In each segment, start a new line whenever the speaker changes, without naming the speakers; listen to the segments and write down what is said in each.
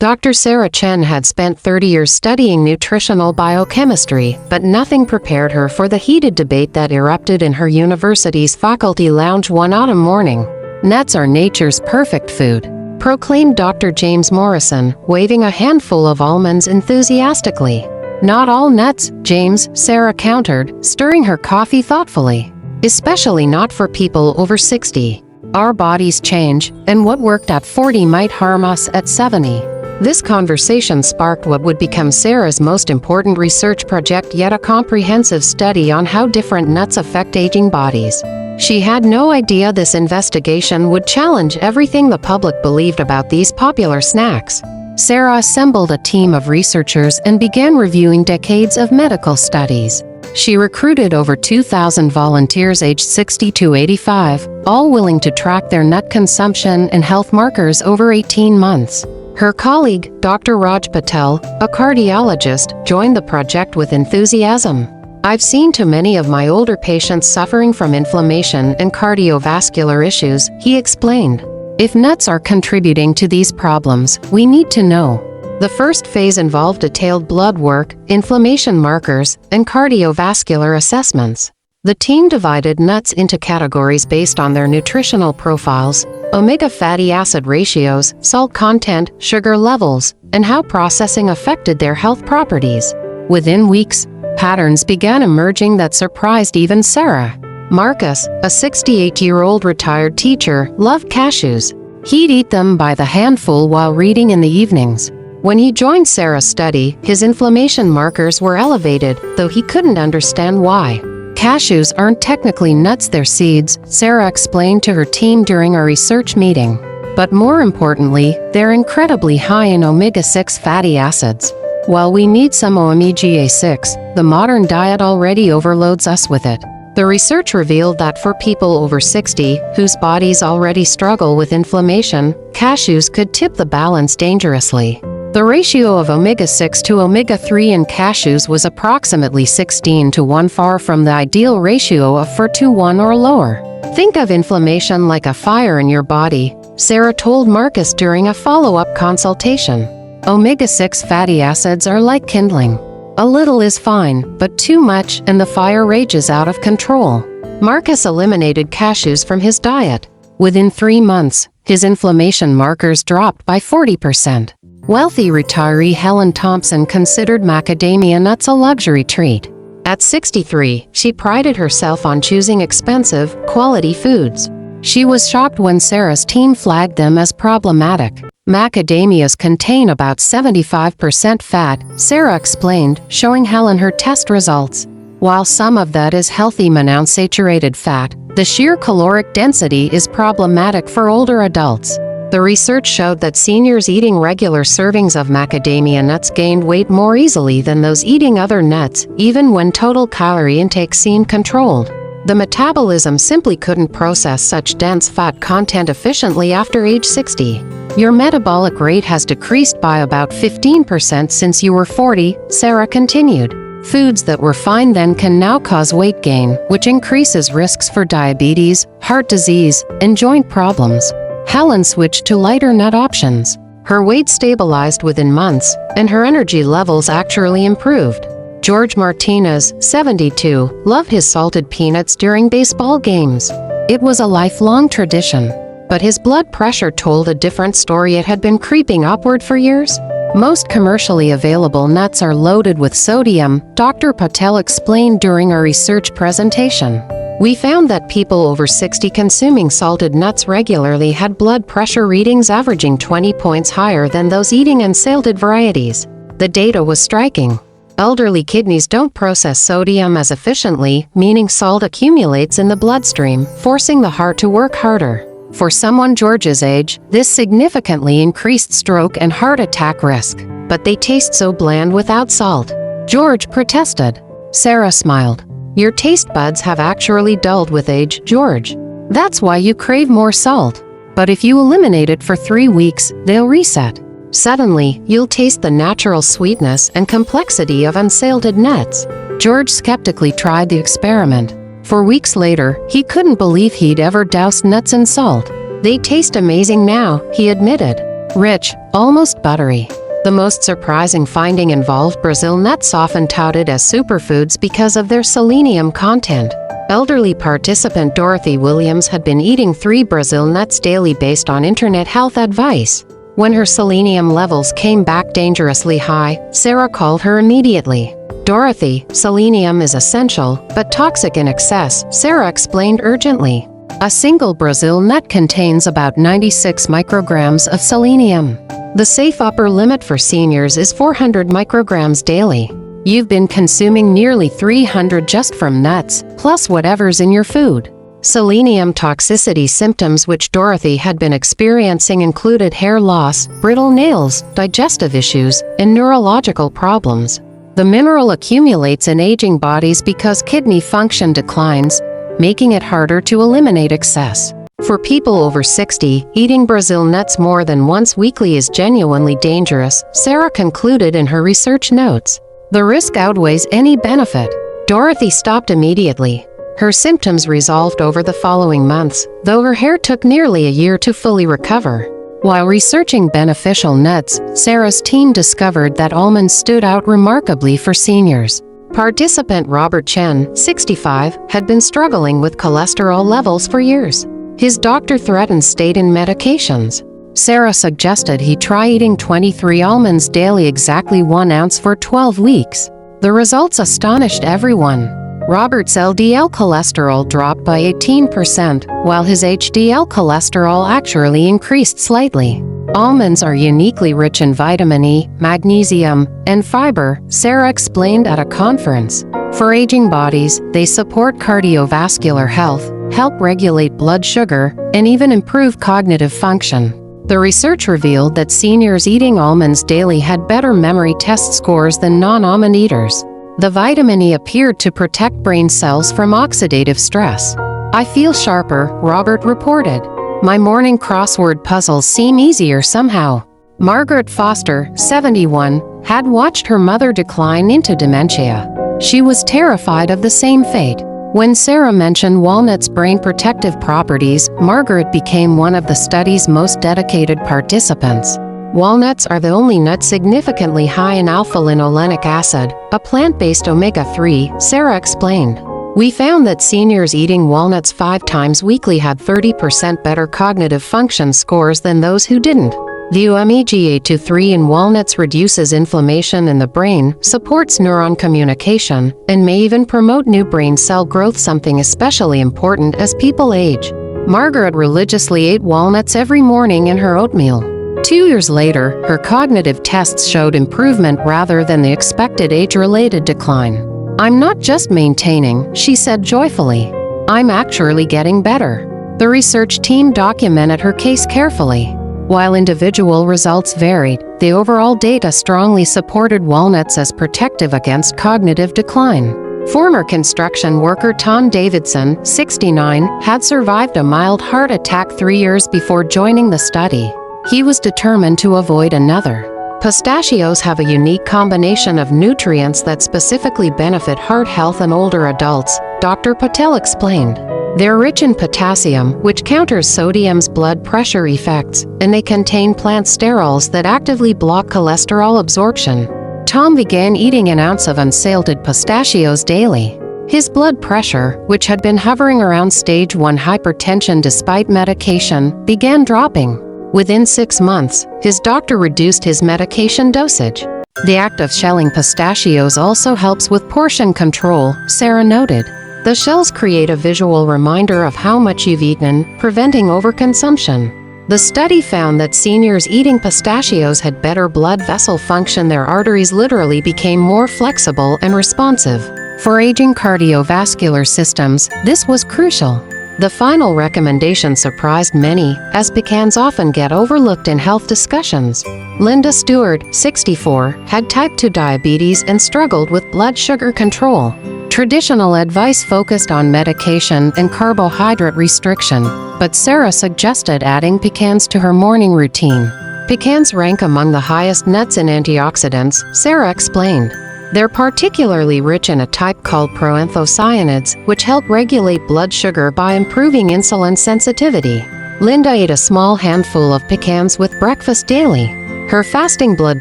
Dr. Sarah Chen had spent 30 years studying nutritional biochemistry, but nothing prepared her for the heated debate that erupted in her university's faculty lounge one autumn morning. "Nuts are nature's perfect food," proclaimed Dr. James Morrison, waving a handful of almonds enthusiastically. "Not all nuts, James," Sarah countered, stirring her coffee thoughtfully. "Especially not for people over 60. Our bodies change, and what worked at 40 might harm us at 70. This conversation sparked what would become Sarah's most important research project yet, a comprehensive study on how different nuts affect aging bodies. She had no idea this investigation would challenge everything the public believed about these popular snacks. Sarah assembled a team of researchers and began reviewing decades of medical studies. She recruited over 2,000 volunteers aged 60 to 85, all willing to track their nut consumption and health markers over 18 months. Her colleague, Dr. Raj Patel, a cardiologist, joined the project with enthusiasm. "I've seen too many of my older patients suffering from inflammation and cardiovascular issues," he explained. "If nuts are contributing to these problems, we need to know." The first phase involved detailed blood work, inflammation markers, and cardiovascular assessments. The team divided nuts into categories based on their nutritional profiles: omega fatty acid ratios, salt content, sugar levels, and how processing affected their health properties. Within weeks, patterns began emerging that surprised even Sarah. Marcus, a 68-year-old retired teacher, loved cashews. He'd eat them by the handful while reading in the evenings. When he joined Sarah's study, his inflammation markers were elevated, though he couldn't understand why. "Cashews aren't technically nuts, they're seeds," Sarah explained to her team during a research meeting. "But more importantly, they're incredibly high in omega-6 fatty acids. While we need some omega-6, the modern diet already overloads us with it." The research revealed that for people over 60, whose bodies already struggle with inflammation, cashews could tip the balance dangerously. The ratio of omega-6 to omega-3 in cashews was approximately 16 to 1, far from the ideal ratio of 4 to 1 or lower. "Think of inflammation like a fire in your body," Sarah told Marcus during a follow-up consultation. "Omega-6 fatty acids are like kindling. A little is fine, but too much and the fire rages out of control." Marcus eliminated cashews from his diet. Within 3 months, his inflammation markers dropped by 40%. Wealthy retiree Helen Thompson considered macadamia nuts a luxury treat. At 63, she prided herself on choosing expensive, quality foods. She was shocked when Sarah's team flagged them as problematic. "Macadamias contain about 75% fat," Sarah explained, showing Helen her test results. "While some of that is healthy monounsaturated fat, the sheer caloric density is problematic for older adults." The research showed that seniors eating regular servings of macadamia nuts gained weight more easily than those eating other nuts, even when total calorie intake seemed controlled. The metabolism simply couldn't process such dense fat content efficiently after age 60. "Your metabolic rate has decreased by about 15% since you were 40, Sarah continued. "Foods that were fine then can now cause weight gain, which increases risks for diabetes, heart disease, and joint problems." Helen switched to lighter nut options. Her weight stabilized within months, and her energy levels actually improved. George Martinez, 72, loved his salted peanuts during baseball games. It was a lifelong tradition. But his blood pressure told a different story. It had been creeping upward for years. "Most commercially available nuts are loaded with sodium," Dr. Patel explained during a research presentation. "We found that people over 60 consuming salted nuts regularly had blood pressure readings averaging 20 points higher than those eating unsalted varieties." The data was striking. Elderly kidneys don't process sodium as efficiently, meaning salt accumulates in the bloodstream, forcing the heart to work harder. For someone George's age, this significantly increased stroke and heart attack risk. "But they taste so bland without salt," George protested. Sarah smiled. "Your taste buds have actually dulled with age, George. That's why you crave more salt. But if you eliminate it for 3 weeks, they'll reset. Suddenly, you'll taste the natural sweetness and complexity of unsalted nuts." George skeptically tried the experiment. For weeks later, he couldn't believe he'd ever doused nuts in salt. "They taste amazing now," he admitted. Rich, almost buttery. The most surprising finding involved Brazil nuts, often touted as superfoods because of their selenium content. Elderly participant Dorothy Williams had been eating 3 Brazil nuts daily based on internet health advice. When her selenium levels came back dangerously high, Sarah called her immediately. "Dorothy, selenium is essential, but toxic in excess," Sarah explained urgently. A single Brazil nut contains about 96 micrograms of selenium. The safe upper limit for seniors is 400 micrograms daily. You've been consuming nearly 300 just from nuts, plus whatever's in your food. Selenium toxicity symptoms which Dorothy had been experiencing included hair loss, brittle nails, digestive issues, and neurological problems. The mineral accumulates in aging bodies because kidney function declines, making it harder to eliminate excess. For people over 60, eating Brazil nuts more than once weekly is genuinely dangerous, Sarah concluded in her research notes. The risk outweighs any benefit. Dorothy stopped immediately. Her symptoms resolved over the following months, though her hair took nearly a year to fully recover. While researching beneficial nuts, Sarah's team discovered that almonds stood out remarkably for seniors. Participant Robert Chen, 65, had been struggling with cholesterol levels for years. His doctor threatened statin medications. Sarah suggested he try eating 23 almonds daily, exactly 1 ounce for 12 weeks. The results astonished everyone. Robert's LDL cholesterol dropped by 18%, while his HDL cholesterol actually increased slightly. Almonds are uniquely rich in vitamin E, magnesium, and fiber, Sarah explained at a conference. For aging bodies, they support cardiovascular health, help regulate blood sugar, and even improve cognitive function. The research revealed that seniors eating almonds daily had better memory test scores than non-almond eaters. The vitamin E appeared to protect brain cells from oxidative stress. "I feel sharper," Robert reported. "My morning crossword puzzles seem easier somehow." Margaret Foster, 71, had watched her mother decline into dementia. She was terrified of the same fate. When Sarah mentioned walnuts' brain protective properties, Margaret became one of the study's most dedicated participants. Walnuts are the only nut significantly high in alpha-linolenic acid, a plant-based omega-3, Sarah explained. "We found that seniors eating walnuts 5 times weekly had 30% better cognitive function scores than those who didn't. The omega-3 in walnuts reduces inflammation in the brain, supports neuron communication, and may even promote new brain cell growth, something especially important as people age." Margaret religiously ate walnuts every morning in her oatmeal. 2 years later, her cognitive tests showed improvement rather than the expected age-related decline. "I'm not just maintaining," she said joyfully. "I'm actually getting better." The research team documented her case carefully. While individual results varied, the overall data strongly supported walnuts as protective against cognitive decline. Former construction worker Tom Davidson, 69, had survived a mild heart attack 3 years before joining the study. He was determined to avoid another. Pistachios have a unique combination of nutrients that specifically benefit heart health in older adults, Dr. Patel explained. They're rich in potassium, which counters sodium's blood pressure effects, and they contain plant sterols that actively block cholesterol absorption. Tom began eating an ounce of unsalted pistachios daily. His blood pressure, which had been hovering around stage 1 hypertension despite medication, began dropping. Within 6 months, his doctor reduced his medication dosage. The act of shelling pistachios also helps with portion control, Sarah noted. The shells create a visual reminder of how much you've eaten, preventing overconsumption. The study found that seniors eating pistachios had better blood vessel function. Their arteries literally became more flexible and responsive. For aging cardiovascular systems, this was crucial. The final recommendation surprised many, as pecans often get overlooked in health discussions. Linda Stewart, 64, had type 2 diabetes and struggled with blood sugar control. Traditional advice focused on medication and carbohydrate restriction, but Sarah suggested adding pecans to her morning routine. Pecans rank among the highest nuts in antioxidants, Sarah explained. They're particularly rich in a type called proanthocyanins, which help regulate blood sugar by improving insulin sensitivity. Linda ate a small handful of pecans with breakfast daily. Her fasting blood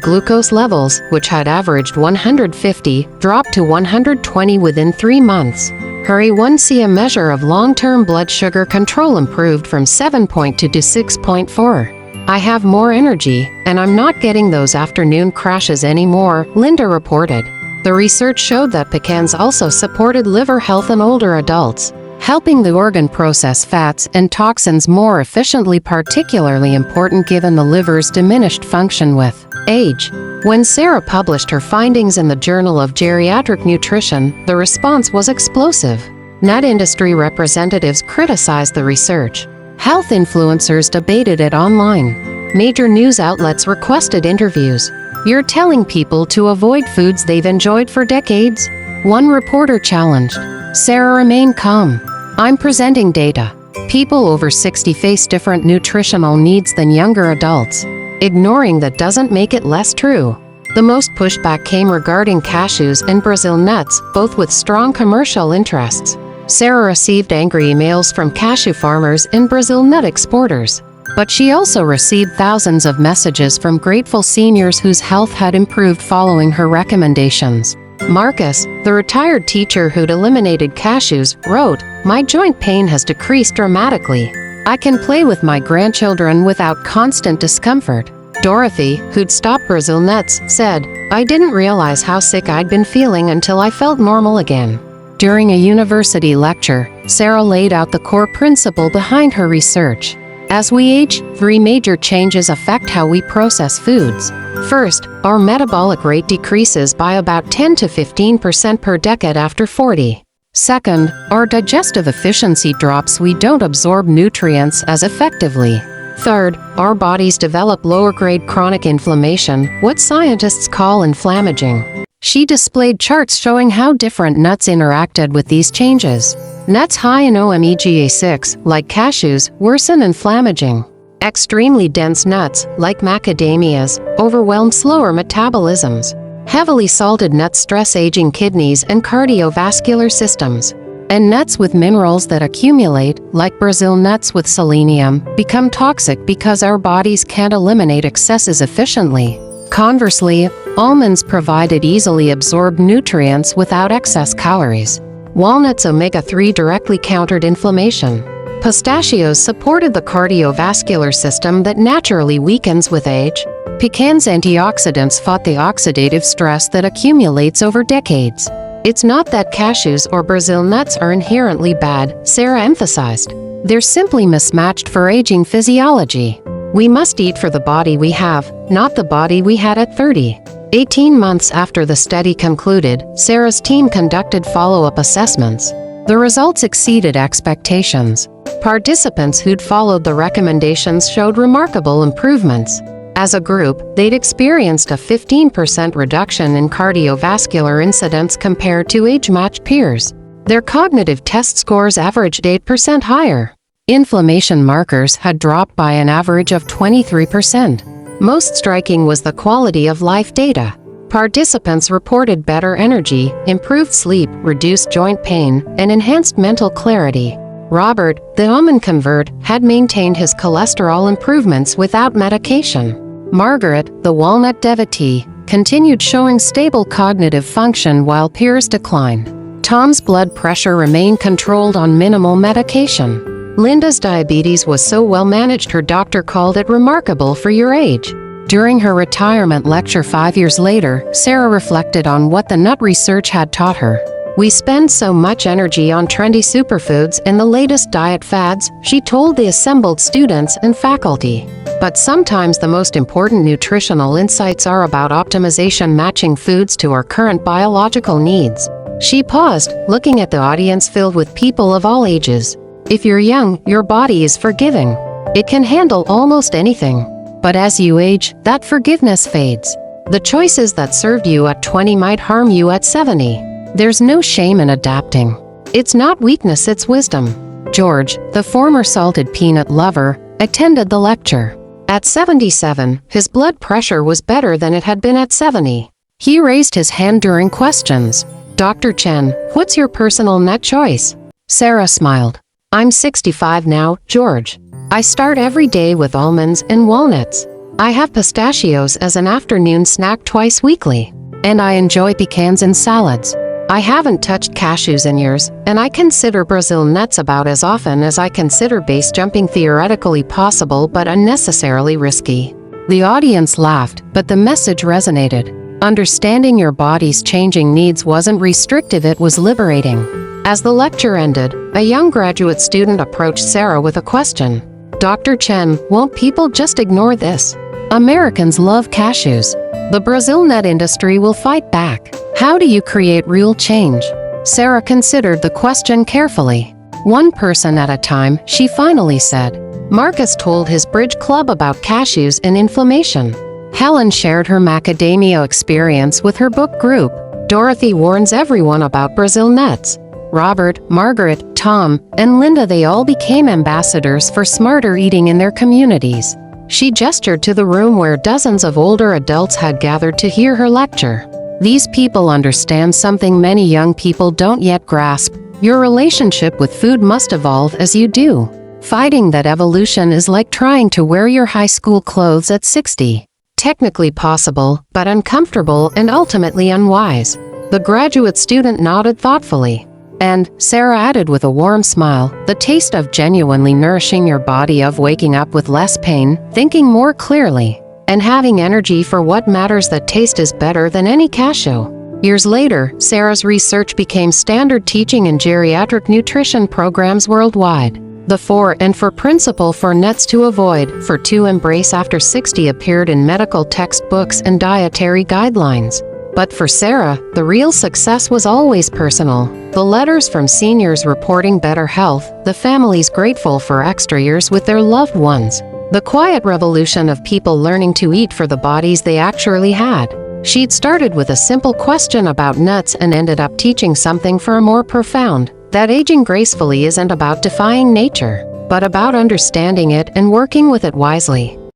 glucose levels, which had averaged 150, dropped to 120 within 3 months. Her A1C, a measure of long-term blood sugar control, improved from 7.2 to 6.4. I have more energy, and I'm not getting those afternoon crashes anymore, Linda reported. The research showed that pecans also supported liver health in older adults, helping the organ process fats and toxins more efficiently, particularly important given the liver's diminished function with age. When Sarah published her findings in the Journal of Geriatric Nutrition, the response was explosive. Nut industry representatives criticized the research. Health influencers debated it online. Major news outlets requested interviews. You're telling people to avoid foods they've enjoyed for decades? One reporter challenged. Sarah remained calm. I'm presenting data. People over 60 face different nutritional needs than younger adults. Ignoring that doesn't make it less true. The most pushback came regarding cashews and Brazil nuts, both with strong commercial interests. Sarah received angry emails from cashew farmers and Brazil nut exporters. But she also received thousands of messages from grateful seniors whose health had improved following her recommendations. Marcus, the retired teacher who'd eliminated cashews, wrote, "My joint pain has decreased dramatically. I can play with my grandchildren without constant discomfort." Dorothy, who'd stopped Brazil nuts, said, "I didn't realize how sick I'd been feeling until I felt normal again." During a university lecture, Sarah laid out the core principle behind her research. As we age, 3 major changes affect how we process foods. First, our metabolic rate decreases by about 10 to 15% per decade after 40. Second, our digestive efficiency drops. We don't absorb nutrients as effectively. Third, our bodies develop lower-grade chronic inflammation, what scientists call inflammaging. She displayed charts showing how different nuts interacted with these changes. Nuts high in omega-6, like cashews, worsen inflammaging. Extremely dense nuts, like macadamias, overwhelm slower metabolisms. Heavily salted nuts stress aging kidneys and cardiovascular systems. And nuts with minerals that accumulate, like Brazil nuts with selenium, become toxic because our bodies can't eliminate excesses efficiently. Conversely, almonds provided easily absorbed nutrients without excess calories. Walnuts' omega-3 directly countered inflammation. Pistachios supported the cardiovascular system that naturally weakens with age. Pecans' antioxidants fought the oxidative stress that accumulates over decades. It's not that cashews or Brazil nuts are inherently bad, Sarah emphasized. They're simply mismatched for aging physiology. We must eat for the body we have, not the body we had at 30. 18 months after the study concluded, Sarah's team conducted follow-up assessments. The results exceeded expectations. Participants who'd followed the recommendations showed remarkable improvements. As a group, they'd experienced a 15% reduction in cardiovascular incidents compared to age-matched peers. Their cognitive test scores averaged 8% higher. Inflammation markers had dropped by an average of 23%. Most striking was the quality of life data. Participants reported better energy, improved sleep, reduced joint pain, and enhanced mental clarity. Robert, the almond convert, had maintained his cholesterol improvements without medication. Margaret, the walnut devotee, continued showing stable cognitive function while peers declined. Tom's blood pressure remained controlled on minimal medication. Linda's diabetes was so well managed her doctor called it remarkable for your age. During her retirement lecture 5 years later, Sarah reflected on what the nut research had taught her. We spend so much energy on trendy superfoods and the latest diet fads, she told the assembled students and faculty. But sometimes the most important nutritional insights are about optimization, matching foods to our current biological needs. She paused, looking at the audience filled with people of all ages. If you're young, your body is forgiving. It can handle almost anything. But as you age, that forgiveness fades. The choices that served you at 20 might harm you at 70. There's no shame in adapting. It's not weakness, it's wisdom. George, the former salted peanut lover, attended the lecture. At 77, his blood pressure was better than it had been at 70. He raised his hand during questions. "Dr. Chen, what's your personal nut choice?" Sarah smiled. "I'm 65 now, George. I start every day with almonds and walnuts. I have pistachios as an afternoon snack twice weekly. And I enjoy pecans in salads. I haven't touched cashews in years, and I consider Brazil nuts about as often as I consider base jumping theoretically possible but unnecessarily risky. The audience laughed, but the message resonated. Understanding your body's changing needs wasn't restrictive, it was liberating. As the lecture ended, a young graduate student approached Sarah with a question. Dr. Chen, won't people just ignore this? Americans love cashews. The Brazil nut industry will fight back. How do you create real change? Sarah considered the question carefully. One person at a time, she finally said. Marcus told his bridge club about cashews and inflammation. Helen shared her macadamia experience with her book group. Dorothy warns everyone about Brazil nuts. Robert, Margaret, Tom, and Linda, they all became ambassadors for smarter eating in their communities. She gestured to the room where dozens of older adults had gathered to hear her lecture. These people understand something many young people don't yet grasp. Your relationship with food must evolve as you do. Fighting that evolution is like trying to wear your high school clothes at 60. Technically possible, but uncomfortable and ultimately unwise. The graduate student nodded thoughtfully. And, Sarah added with a warm smile, the taste of genuinely nourishing your body, of waking up with less pain, thinking more clearly, and having energy for what matters. That taste is better than any cashew. Years later, Sarah's research became standard teaching in geriatric nutrition programs worldwide. The 4 and 4 principle for nuts to avoid, for to embrace after 60 appeared in medical textbooks and dietary guidelines. But for Sarah, the real success was always personal. The letters from seniors reporting better health, the families grateful for extra years with their loved ones, the quiet revolution of people learning to eat for the bodies they actually had. She'd started with a simple question about nuts and ended up teaching something far more profound, that aging gracefully isn't about defying nature, but about understanding it and working with it wisely.